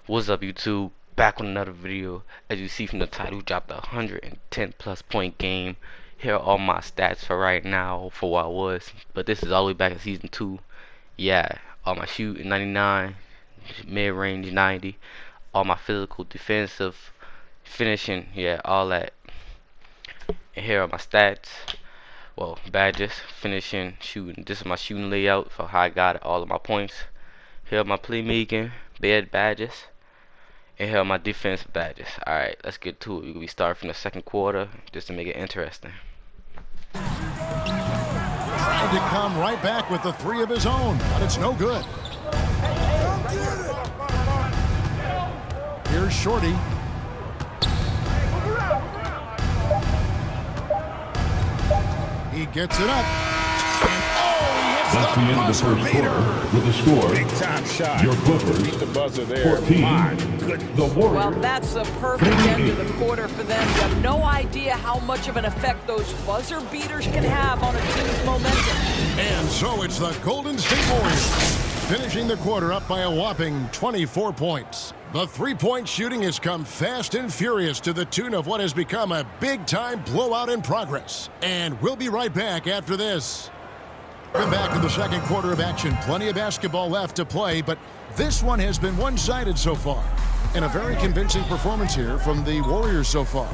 What's up, YouTube? Back with another video. As you see from the title, dropped a 110 plus point game. Here are all my stats for right now for what I was, but this is all the way back in season 2. Yeah, all my shooting 99, mid-range 90, all my physical, defensive, finishing, yeah, all that. And here are my stats. Well, badges, finishing, shooting. This is my shooting layout for how I got all of my points. Here are my playmaking, badges. And here are my defensive badges. Alright, let's get to it. We start from the second quarter just to make it interesting. Trying to come right back with the three of his own, but it's no good. Here's Shorty. He gets it up. That's the end of the first quarter with the score. Big time shot. Your Clippers Beat the buzzer there. 14. My goodness. The Warriors. Well, that's the perfect end of the quarter for them. You have no idea how much of an effect those buzzer beaters can have on a team's momentum. And so it's the Golden State Warriors finishing the quarter up by a whopping 24 points. The three-point shooting has come fast and furious to the tune of what has become a big-time blowout in progress. And we'll be right back after this. We're back in the second quarter of action. Plenty of basketball left to play, but this one has been one-sided so far. And a very convincing performance here from the Warriors so far.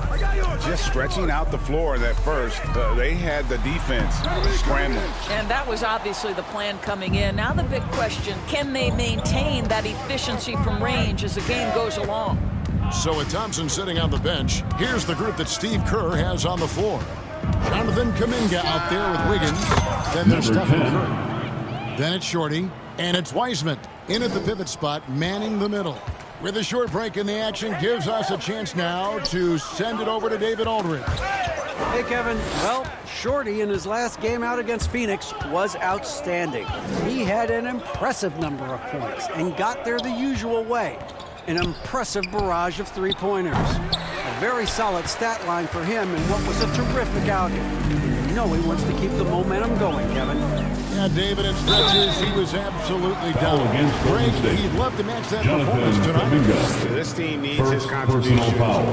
Just stretching out the floor in that first. They had the defense scrambling. And that was obviously the plan coming in. Now the big question, can they maintain that efficiency from range as the game goes along? So with Thompson sitting on the bench, here's the group that Steve Kerr has on the floor. Jonathan Kuminga out there with Wiggins. Then there's Stephen Curry. Then it's Shorty. And it's Wiseman in at the pivot spot, manning the middle. With a short break in the action, gives us a chance now to send it over to David Aldridge. Hey, Kevin. Well, Shorty in his last game out against Phoenix was outstanding. He had an impressive number of points and got there the usual way. An impressive barrage of three-pointers. A very solid stat line for him in what was a terrific outing. You know he wants to keep the momentum going, Kevin. Yeah, David, in stretches, he was absolutely down. Greg, he'd love to match that performance tonight. This team needs his contribution.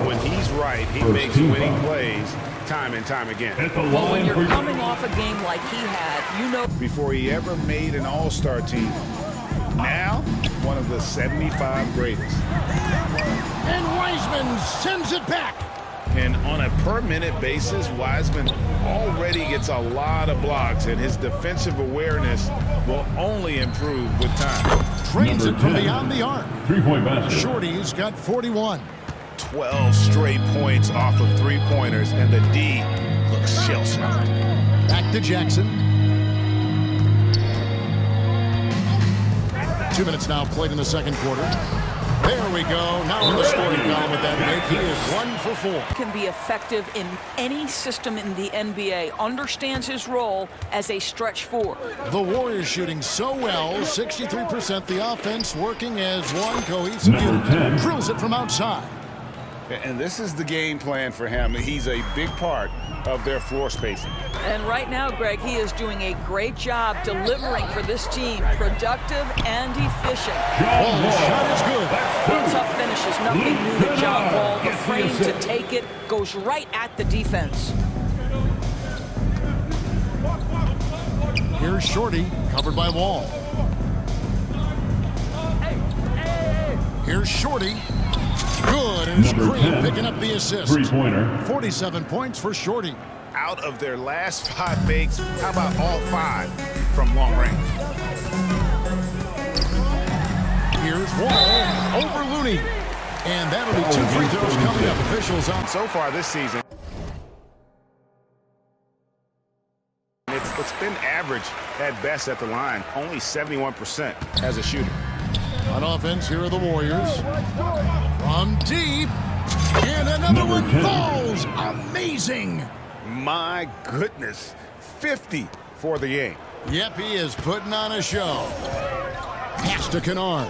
When he's right, he makes winning plays time and time again. Well, when you're coming off a game like he had, you know. Before he ever made an all-star team. Now, one of the 75 greatest. And Wiseman sends it back. And on a per-minute basis, Wiseman already gets a lot of blocks, and his defensive awareness will only improve with time. Trains it from beyond the arc. Three-point basket. Shorty's got 41. 12 straight points off of three-pointers, and the D looks shell-shocked. Back to Jackson. 2 minutes now played in the second quarter. There we go. Now in the scoring column with that make. He is 1 for 4. Can be effective in any system in the NBA. Understands his role as a stretch four. The Warriors shooting so well, 63%. The offense working as one cohesive unit. Drills it from outside. And this is the game plan for him. He's a big part of their floor spacing. And right now, Greg, he is doing a great job delivering for this team. Productive and efficient. Oh, the shot is good. Tough finishes, nothing new to John Wall. The frame to take it goes right at the defense. Here's Shorty, covered by Wall. Here's Shorty. Good, and Green picking up the assist. Three-pointer. 47 points for Shorty. Out of their last 5 makes, how about all 5 from long range? Here's Wall over Looney. And that'll be 2 free throws coming up. Officials on. So far this season, it's been average at best at the line. Only 71% as a shooter. On offense, here are the Warriors. From deep. And another one falls. Amazing. My goodness. 50 for the game. Yep, he is putting on a show. Pass to Kennard.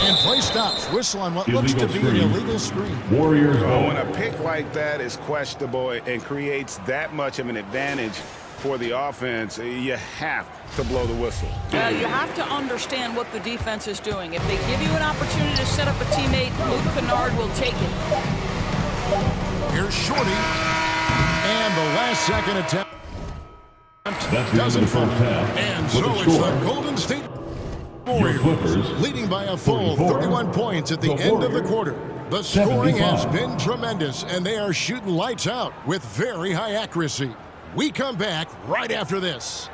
And play stops. Whistle on what looks to be an illegal screen. Warriors Well, ball. when a pick like that is questionable and creates that much of an advantage for the offense, you have to blow the whistle. You have to understand what the defense is doing. If they give you an opportunity to set up a teammate, Luke Kennard will take it. Here's Shorty. And the last second attempt That's the end of doesn't the first fall. half. And With so the it's score, the Golden State your Warriors Clippers, leading by a full 44. 31 points at the The end of the Warriors, quarter. The scoring 75. has been tremendous, and they are shooting lights out with very high accuracy. We come back right after this.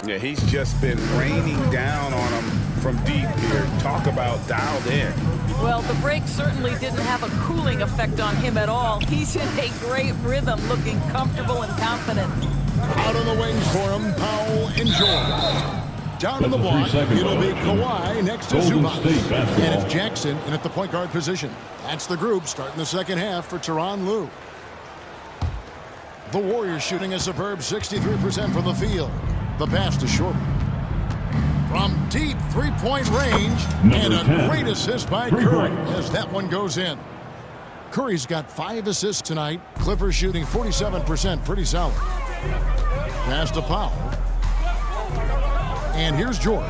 Yeah, he's just been raining down on them from deep here. Talk about dialed in. Well, the break certainly didn't have a cooling effect on him at all. He's in a great rhythm, looking comfortable and confident. Out on the wings for him, Powell and George. Down in the block, it'll be Kawhi next to Golden Zubac. State basketball. And it's Jackson in at the point guard position. That's the group starting the second half for Tyronn Lue. The Warriors shooting a superb 63% from the field. The pass to Shorty. From deep three-point range, and a 10. great assist by Curry as that one goes in. Curry's got 5 assists tonight. Clippers shooting 47%, pretty solid. Pass to Powell. And here's George.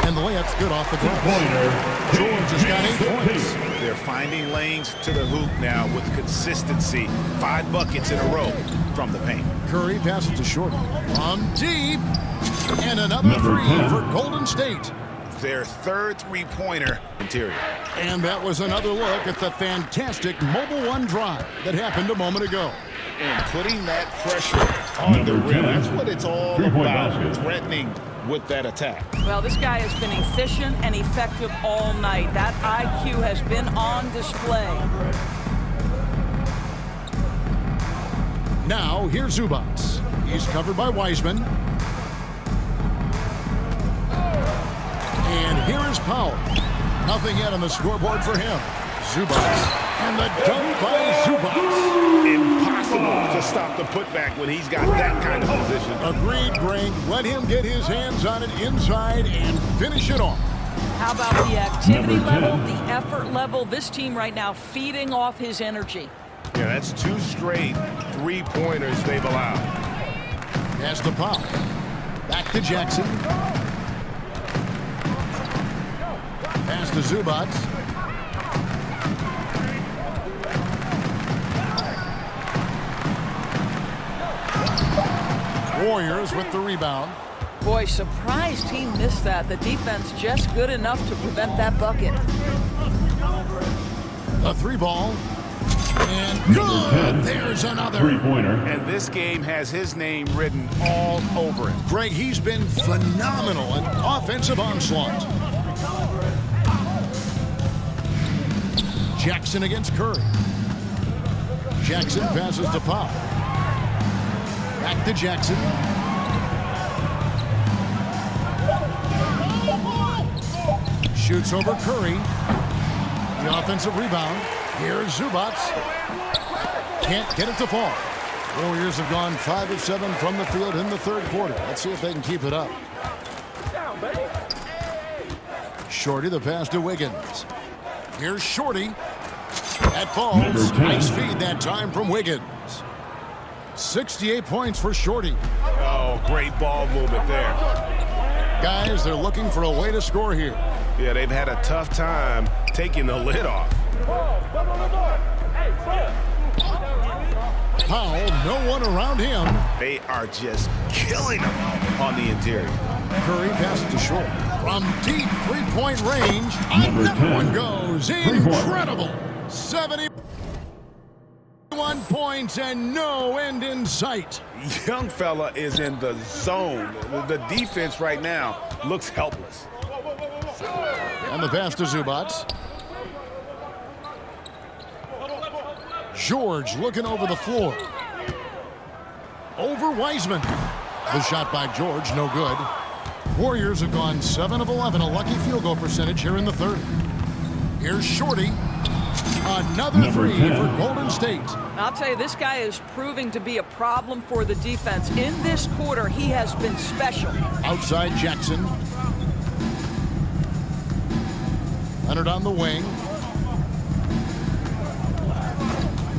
And the layup's good off the glass. George has got 8 points. They're finding lanes to the hoop now with consistency. 5 buckets in a row from the paint. Curry passes to Shorty. From deep. And another Number 3 10. for Golden State. Their third three-pointer interior. And that was another look at the fantastic Mobile One drive that happened a moment ago. And putting that pressure on the Number rim. 10. That's what it's all Three-point about. basket. Threatening with that attack. Well, this guy has been efficient and effective all night. That IQ has been on display. Now, here's Zubac. He's covered by Wiseman. And here is Powell. Nothing yet on the scoreboard for him. Zubac. And the dunk by Zubac. Impossible to stop the putback when he's got that kind of position. Agreed, Greg. Let him get his hands on it inside and finish it off. How about the activity Number 10. level, the effort level? This team right now feeding off his energy. Yeah, that's 2 straight three-pointers they've allowed. Pass to Powell. Back to Jackson. Pass to Zubac. Warriors with the rebound. Boy, surprised he missed that. The defense just good enough to prevent that bucket. The 3 ball. And Number good. 10. There's another. Three-pointer. And this game has his name written all over it. Greg, he's been phenomenal in offensive onslaught. Jackson against Curry. Jackson passes to Powell. Back to Jackson. Shoots over Curry. The offensive rebound. Here's Zubac. Can't get it to fall. Warriors have gone 5 of 7 from the field in the third quarter. Let's see if they can keep it up. Shorty, the pass to Wiggins. Here's Shorty. That falls. Number 10. Nice feed that time from Wiggins. 68 points for Shorty. Oh, great ball movement there. Guys, they're looking for a way to score here. Yeah, they've had a tough time taking the lid off. Powell, no one around him. They are just killing them on the interior. Curry passes to Short. From deep three-point range, Number another 10. one goes. Three-point. Incredible. 71 points and no end in sight. Young fella is in the zone. The defense right now looks helpless. And the pass to Zubac. George looking over the floor. Over Wiseman. The shot by George, no good. Warriors have gone 7 of 11, a lucky field goal percentage here in the third. Here's Shorty. Another Number three 10. for Golden State. I'll tell you, this guy is proving to be a problem for the defense. In this quarter, he has been special. Outside Jackson. Leonard on the wing.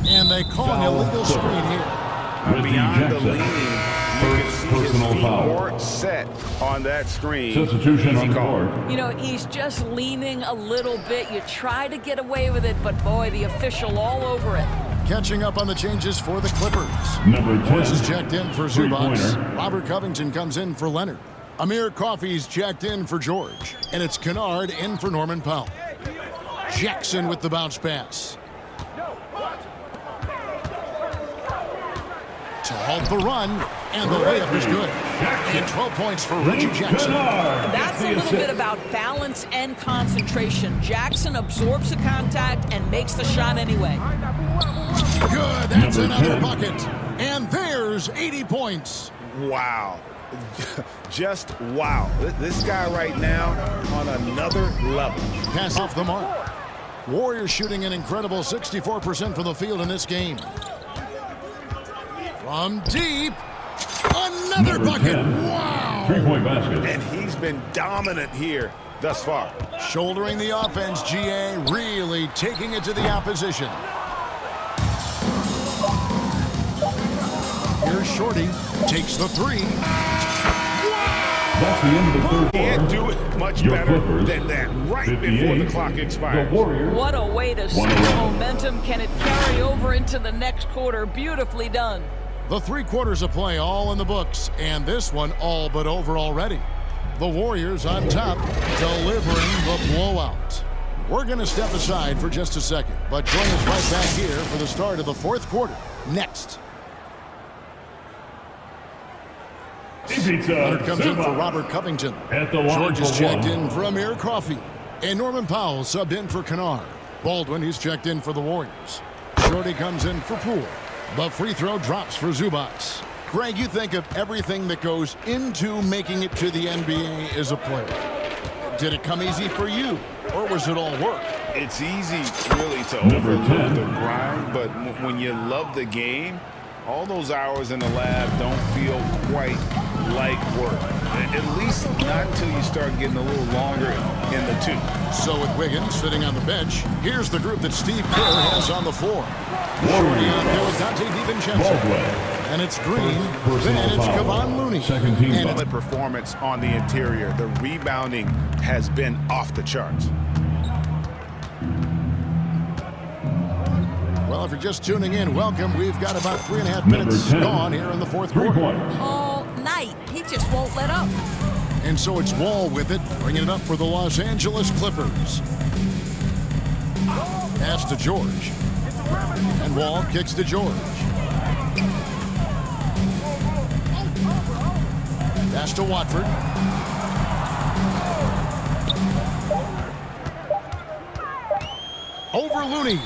And they call an illegal screen here. Beyond the leaning, you can see his feet weren't set on that screen. Substitution on the call. court. You know, he's just leaning a little bit. You try to get away with it, but boy, the official all over it. Catching up on the changes for the Clippers. Number 10. Royce is checked in for Zubac. Three-pointer. Robert Covington comes in for Leonard. Amir Coffey's checked in for George. And it's Kennard in for Norman Powell. Jackson with the bounce pass. To halt the run, and the layup is good. And 12 points for Reggie Jackson. That's a little bit about balance and concentration. Jackson absorbs the contact and makes the shot anyway. Good, that's Number another 10. bucket. And there's 80 points. Wow. Just wow. This guy right now on another level. Pass off the mark. Warriors shooting an incredible 64% from the field in this game. From deep, another Number bucket. 10. Wow. Three-point basket. And he's been dominant here thus far. Shouldering the offense, GA really taking it to the opposition. Here's Shorty, takes the three. That's the end of the third Can't quarter. do it much Your better Clippers, than that right 58. before the clock expires. The Warriors. What a way to One set around. momentum. Can it carry over into the next quarter? Beautifully done. The 3 quarters of play all in the books, and this one all but over already. The Warriors on top, delivering the blowout. We're going to step aside for just a second, but join us right back here for the start of the 4th quarter. Next. Leonard comes in for Robert Covington. At the line George is for checked one. in for Amir Coffey. And Norman Powell subbed in for Kennard. Baldwin, he's checked in for the Warriors. Shorty comes in for Poole. The free throw drops for Zubac. Greg, you think of everything that goes into making it to the NBA as a player. Did it come easy for you, or was it all work? It's easy, really, to Number overlook 10. the grind, but when you love the game, all those hours in the lab don't feel quite like work. At least not until you start getting a little longer in the tooth. So with Wiggins sitting on the bench, here's the group that Steve Kerr has on the floor. Shorty on there with Dante DiVincenzo. And it's Green, then it's Kevon Looney. Second team And foul. Solid performance on the interior. The rebounding has been off the charts. well, if you're just tuning in, welcome. We've got about 3.5 Number minutes 10. gone here in the 4th Three quarter. points. All night. He just won't let up. And so it's Wall with it, bringing it up for the Los Angeles Clippers. Pass to George. And Wall kicks to George. Pass to Watford. Over Looney.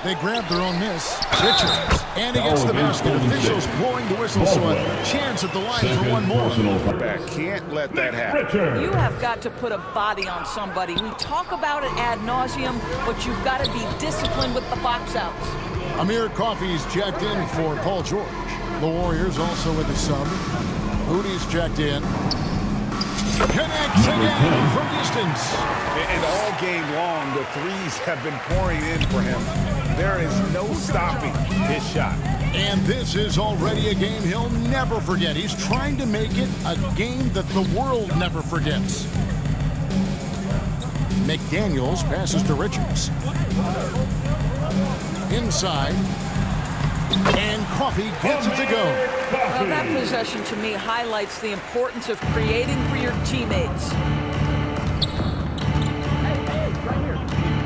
They grab their own miss. Richards. And he gets the basket. Officials blowing the whistle, so a chance at the line for one more. Back. Can't let that happen. You have got to put a body on somebody. We talk about it ad nauseum, but you've got to be disciplined with the box outs. Amir Coffey's checked in for Paul George. The Warriors also with the sub. Moody's checked in. Connects again from distance. And all game long, the threes have been pouring in for him. There is no stopping his shot. And this is already a game he'll never forget. He's trying to make it a game that the world never forgets. McDaniels passes to Richards. Inside. And Coffey gets it to go. Well, that possession to me highlights the importance of creating for your teammates.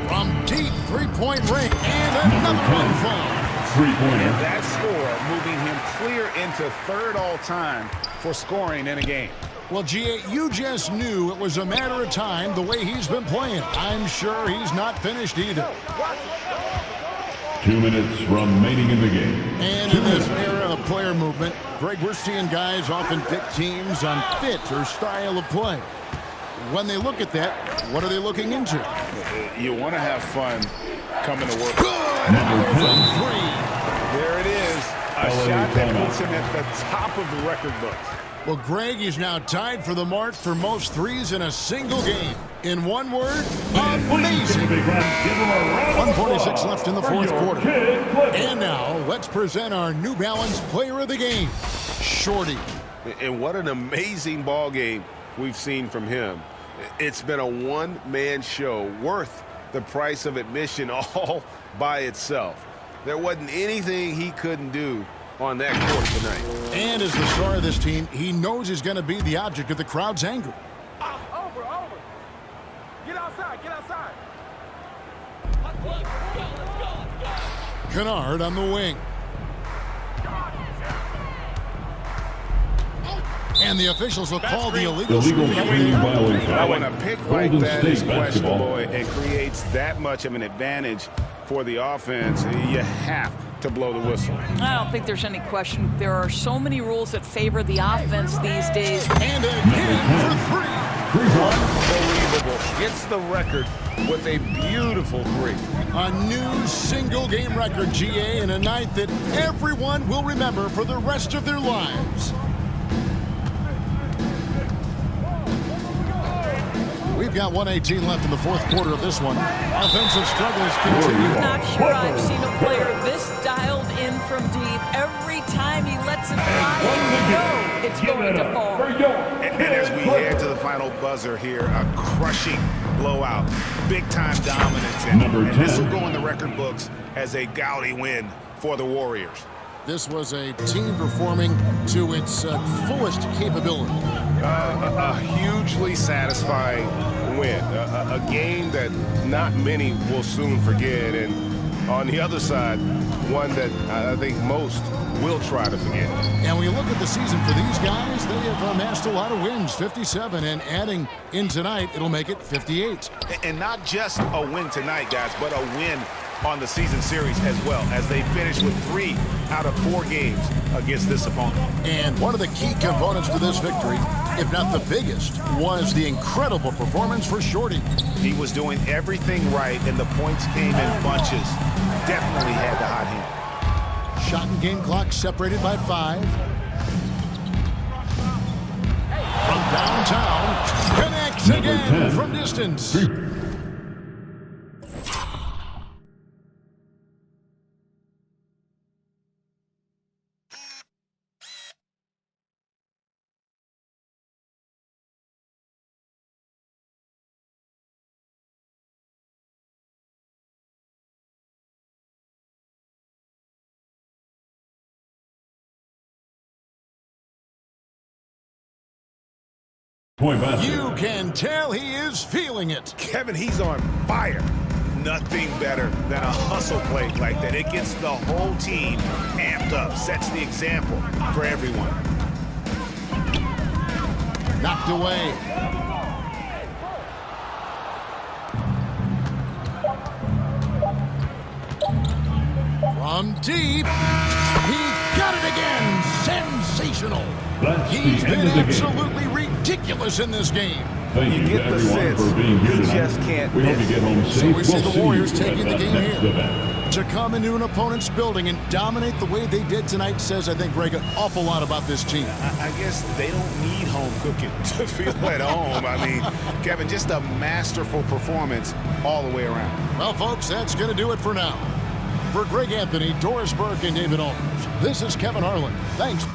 From deep three-point range. And another one falls. Three-pointer. And that score moving him clear into third all-time for scoring in a game. Well, G.A., you just knew it was a matter of time the way he's been playing. I'm sure he's not finished either. 2 minutes remaining in the game. And in this era of player movement, Greg, we're seeing guys often pick teams on fit or style of play. When they look at that, what are they looking into? You want to have fun coming to work. Good! From three. There it is. A shot that puts him at the top of the record books. Well, Greg is now tied for the mark for most threes in a single game. In one word, amazing. 1:46 left in the fourth quarter. And now, let's present our New Balance player of the game, Shorty. And what an amazing ball game we've seen from him. It's been a one-man show worth the price of admission all by itself. There wasn't anything he couldn't do on that court tonight. And as the star of this team, he knows he's going to be the object of the crowd's anger. Over. Get outside. Kennard on the wing. And the officials will call the illegal screen violation. When a pick like that is questionable and creates that much of an advantage for the offense, you have to blow the whistle. I don't think there's any question. There are so many rules that favor the offense these days. And again for three. Unbelievable. Gets the record with a beautiful three. A new single-game record, GA, in a night that everyone will remember for the rest of their lives. We've got 1:18 left in the fourth quarter of this one. Offensive struggles continue. I'm not sure I've seen a player this dialed in from deep. Every time he lets it fly, you know it's going to fall. And as we head to the final buzzer here, a crushing blowout. Big-time dominance. And this will go in the record books as a gaudy win for the Warriors. This was a team performing to its fullest capability. A hugely satisfying win. A game that not many will soon forget. And on the other side, one that I think most will try to forget. And when you look at the season for these guys, they have amassed a lot of wins, 57, and adding in tonight, it'll make it 58. And not just a win tonight, guys, but a win on the season series as well, as they finish with 3 out of 4 games against this opponent. And one of the key components to this victory, if not the biggest, was the incredible performance for Shorty. He was doing everything right, and the points came in bunches. Definitely had the hot hand. Shot and game clock separated by 5. From downtown, connects again from distance. You can tell he is feeling it. Kevin, he's on fire. Nothing better than a hustle play like that. It gets the whole team amped up, sets the example for everyone. Knocked away. From deep, he got it again. Sensational. He's been absolutely ridiculous in this game. Thank you to everyone for being here tonight. Just can't we hope you get home safe. So we see the Warriors you taking the at game next here. event. To come into an opponent's building and dominate the way they did tonight says, I think, Greg, an awful lot about this team. I guess they don't need home cooking to feel at home. I mean, Kevin, just a masterful performance all the way around. Well, folks, that's going to do it for now. For Greg Anthony, Doris Burke, and David Aldridge, this is Kevin Harlan. Thanks.